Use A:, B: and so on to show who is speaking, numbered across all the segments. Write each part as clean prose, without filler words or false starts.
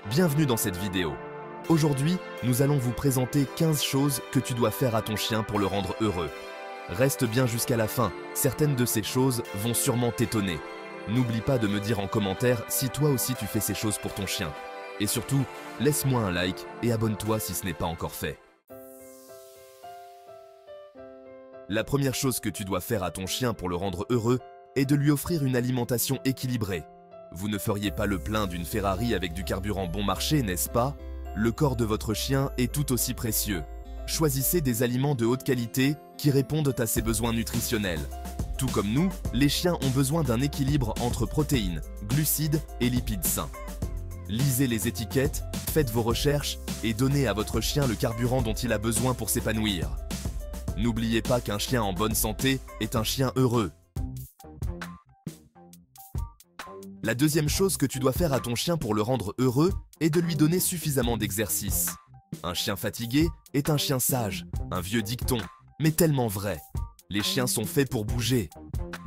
A: Bienvenue dans cette vidéo. Aujourd'hui, nous allons vous présenter 15 choses que tu dois faire à ton chien pour le rendre heureux. Reste bien jusqu'à la fin, certaines de ces choses vont sûrement t'étonner. N'oublie pas de me dire en commentaire si toi aussi tu fais ces choses pour ton chien. Et surtout, laisse-moi un like et abonne-toi si ce n'est pas encore fait. La première chose que tu dois faire à ton chien pour le rendre heureux est de lui offrir une alimentation équilibrée. Vous ne feriez pas le plein d'une Ferrari avec du carburant bon marché, n'est-ce pas? Le corps de votre chien est tout aussi précieux. Choisissez des aliments de haute qualité qui répondent à ses besoins nutritionnels. Tout comme nous, les chiens ont besoin d'un équilibre entre protéines, glucides et lipides sains. Lisez les étiquettes, faites vos recherches et donnez à votre chien le carburant dont il a besoin pour s'épanouir. N'oubliez pas qu'un chien en bonne santé est un chien heureux. La deuxième chose que tu dois faire à ton chien pour le rendre heureux est de lui donner suffisamment d'exercice. Un chien fatigué est un chien sage, un vieux dicton, mais tellement vrai. Les chiens sont faits pour bouger.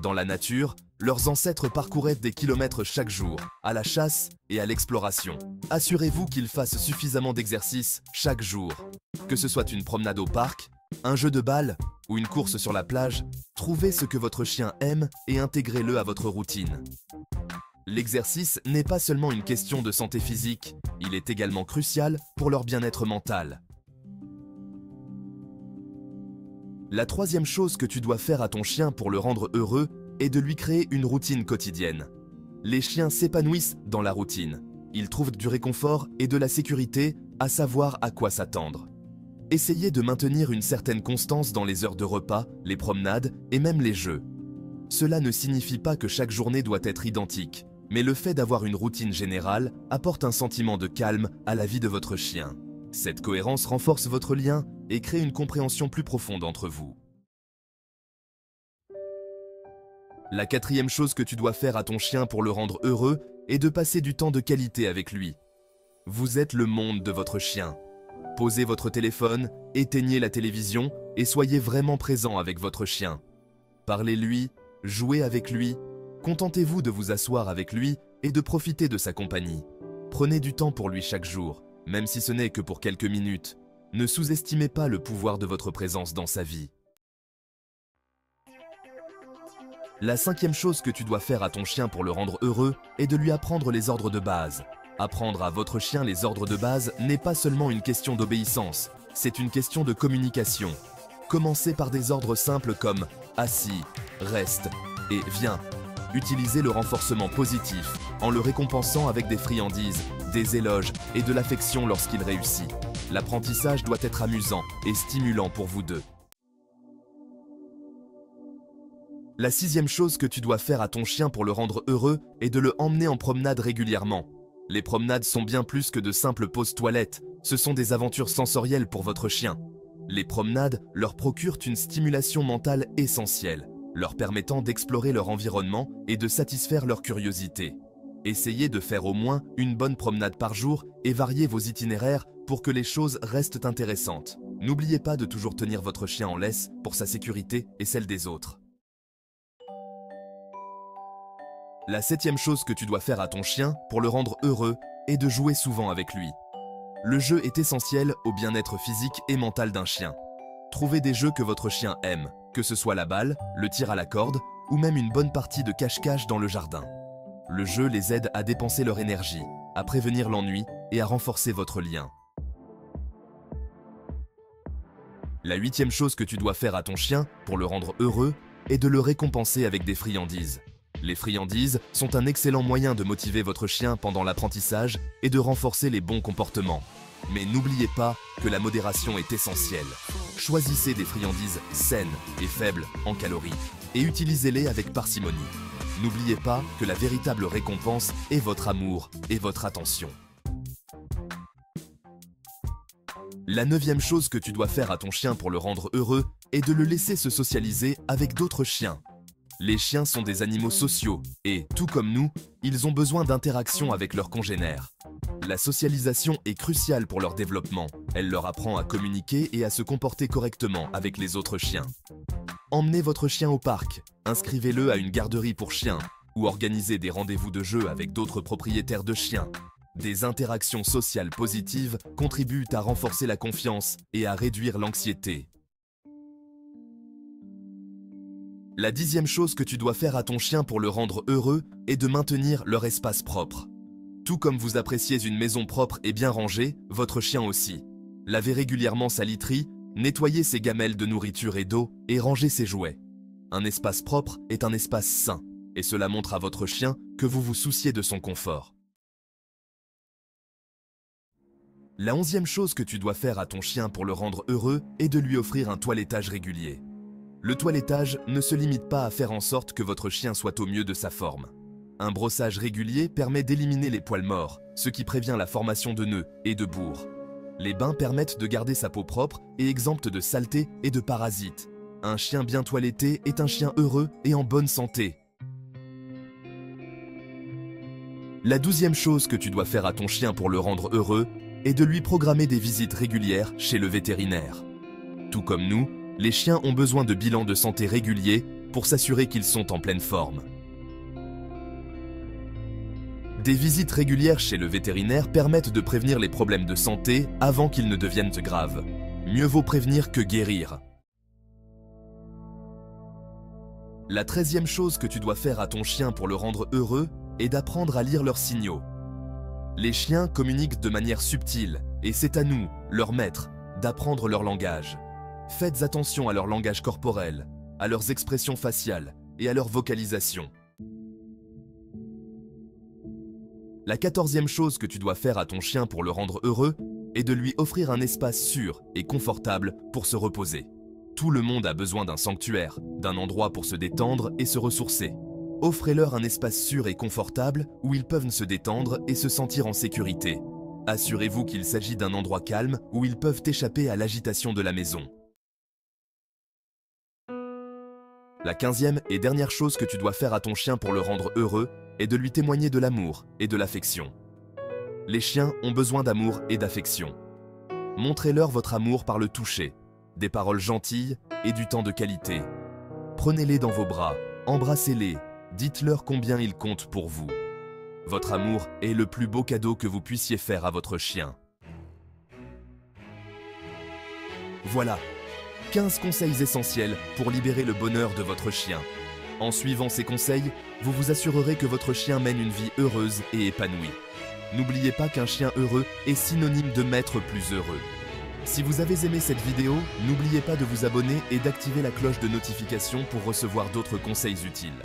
A: Dans la nature, leurs ancêtres parcouraient des kilomètres chaque jour, à la chasse et à l'exploration. Assurez-vous qu'ils fassent suffisamment d'exercice chaque jour. Que ce soit une promenade au parc, un jeu de balle ou une course sur la plage, trouvez ce que votre chien aime et intégrez-le à votre routine. L'exercice n'est pas seulement une question de santé physique, il est également crucial pour leur bien-être mental. La troisième chose que tu dois faire à ton chien pour le rendre heureux est de lui créer une routine quotidienne. Les chiens s'épanouissent dans la routine. Ils trouvent du réconfort et de la sécurité, à savoir à quoi s'attendre. Essayez de maintenir une certaine constance dans les heures de repas, les promenades et même les jeux. Cela ne signifie pas que chaque journée doit être identique, mais le fait d'avoir une routine générale apporte un sentiment de calme à la vie de votre chien. Cette cohérence renforce votre lien et crée une compréhension plus profonde entre vous. La quatrième chose que tu dois faire à ton chien pour le rendre heureux est de passer du temps de qualité avec lui. Vous êtes le monde de votre chien. Posez votre téléphone, éteignez la télévision et soyez vraiment présent avec votre chien. Parlez-lui, jouez avec lui, contentez-vous de vous asseoir avec lui et de profiter de sa compagnie. Prenez du temps pour lui chaque jour, même si ce n'est que pour quelques minutes. Ne sous-estimez pas le pouvoir de votre présence dans sa vie. La cinquième chose que tu dois faire à ton chien pour le rendre heureux est de lui apprendre les ordres de base. Apprendre à votre chien les ordres de base n'est pas seulement une question d'obéissance, c'est une question de communication. Commencez par des ordres simples comme « assis »,« reste » et « viens ». Utilisez le renforcement positif en le récompensant avec des friandises, des éloges et de l'affection lorsqu'il réussit. L'apprentissage doit être amusant et stimulant pour vous deux. La sixième chose que tu dois faire à ton chien pour le rendre heureux est de le emmener en promenade régulièrement. Les promenades sont bien plus que de simples pauses toilettes, ce sont des aventures sensorielles pour votre chien. Les promenades leur procurent une stimulation mentale essentielle, leur permettant d'explorer leur environnement et de satisfaire leur curiosité. Essayez de faire au moins une bonne promenade par jour et variez vos itinéraires pour que les choses restent intéressantes. N'oubliez pas de toujours tenir votre chien en laisse pour sa sécurité et celle des autres. La septième chose que tu dois faire à ton chien pour le rendre heureux est de jouer souvent avec lui. Le jeu est essentiel au bien-être physique et mental d'un chien. Trouvez des jeux que votre chien aime, que ce soit la balle, le tir à la corde ou même une bonne partie de cache-cache dans le jardin. Le jeu les aide à dépenser leur énergie, à prévenir l'ennui et à renforcer votre lien. La huitième chose que tu dois faire à ton chien pour le rendre heureux est de le récompenser avec des friandises. Les friandises sont un excellent moyen de motiver votre chien pendant l'apprentissage et de renforcer les bons comportements. Mais n'oubliez pas que la modération est essentielle. Choisissez des friandises saines et faibles en calories et utilisez-les avec parcimonie. N'oubliez pas que la véritable récompense est votre amour et votre attention. La neuvième chose que tu dois faire à ton chien pour le rendre heureux est de le laisser se socialiser avec d'autres chiens. Les chiens sont des animaux sociaux et, tout comme nous, ils ont besoin d'interaction avec leurs congénères. La socialisation est cruciale pour leur développement. Elle leur apprend à communiquer et à se comporter correctement avec les autres chiens. Emmenez votre chien au parc, inscrivez-le à une garderie pour chiens ou organiser des rendez-vous de jeu avec d'autres propriétaires de chiens. Des interactions sociales positives contribuent à renforcer la confiance et à réduire l'anxiété. La 10e chose que tu dois faire à ton chien pour le rendre heureux est de maintenir leur espace propre. Tout comme vous appréciez une maison propre et bien rangée, votre chien aussi. Lavez régulièrement sa literie, nettoyez ses gamelles de nourriture et d'eau et rangez ses jouets. Un espace propre est un espace sain, et cela montre à votre chien que vous vous souciez de son confort. La 11e chose que tu dois faire à ton chien pour le rendre heureux est de lui offrir un toilettage régulier. Le toilettage ne se limite pas à faire en sorte que votre chien soit au mieux de sa forme. Un brossage régulier permet d'éliminer les poils morts, ce qui prévient la formation de nœuds et de bourres. Les bains permettent de garder sa peau propre et exempte de saleté et de parasites. Un chien bien toiletté est un chien heureux et en bonne santé. La 12e chose que tu dois faire à ton chien pour le rendre heureux est de lui programmer des visites régulières chez le vétérinaire. Tout comme nous, les chiens ont besoin de bilans de santé réguliers pour s'assurer qu'ils sont en pleine forme. Des visites régulières chez le vétérinaire permettent de prévenir les problèmes de santé avant qu'ils ne deviennent graves. Mieux vaut prévenir que guérir. La 13e chose que tu dois faire à ton chien pour le rendre heureux est d'apprendre à lire leurs signaux. Les chiens communiquent de manière subtile et c'est à nous, leurs maîtres, d'apprendre leur langage. Faites attention à leur langage corporel, à leurs expressions faciales et à leur vocalisation. La 14e chose que tu dois faire à ton chien pour le rendre heureux est de lui offrir un espace sûr et confortable pour se reposer. Tout le monde a besoin d'un sanctuaire, d'un endroit pour se détendre et se ressourcer. Offrez-leur un espace sûr et confortable où ils peuvent se détendre et se sentir en sécurité. Assurez-vous qu'il s'agit d'un endroit calme où ils peuvent échapper à l'agitation de la maison. La 15e et dernière chose que tu dois faire à ton chien pour le rendre heureux est de lui témoigner de l'amour et de l'affection. Les chiens ont besoin d'amour et d'affection. Montrez-leur votre amour par le toucher, des paroles gentilles et du temps de qualité. Prenez-les dans vos bras, embrassez-les, dites-leur combien ils comptent pour vous. Votre amour est le plus beau cadeau que vous puissiez faire à votre chien. Voilà, 15 conseils essentiels pour libérer le bonheur de votre chien. En suivant ces conseils, vous vous assurerez que votre chien mène une vie heureuse et épanouie. N'oubliez pas qu'un chien heureux est synonyme de maître plus heureux. Si vous avez aimé cette vidéo, n'oubliez pas de vous abonner et d'activer la cloche de notification pour recevoir d'autres conseils utiles.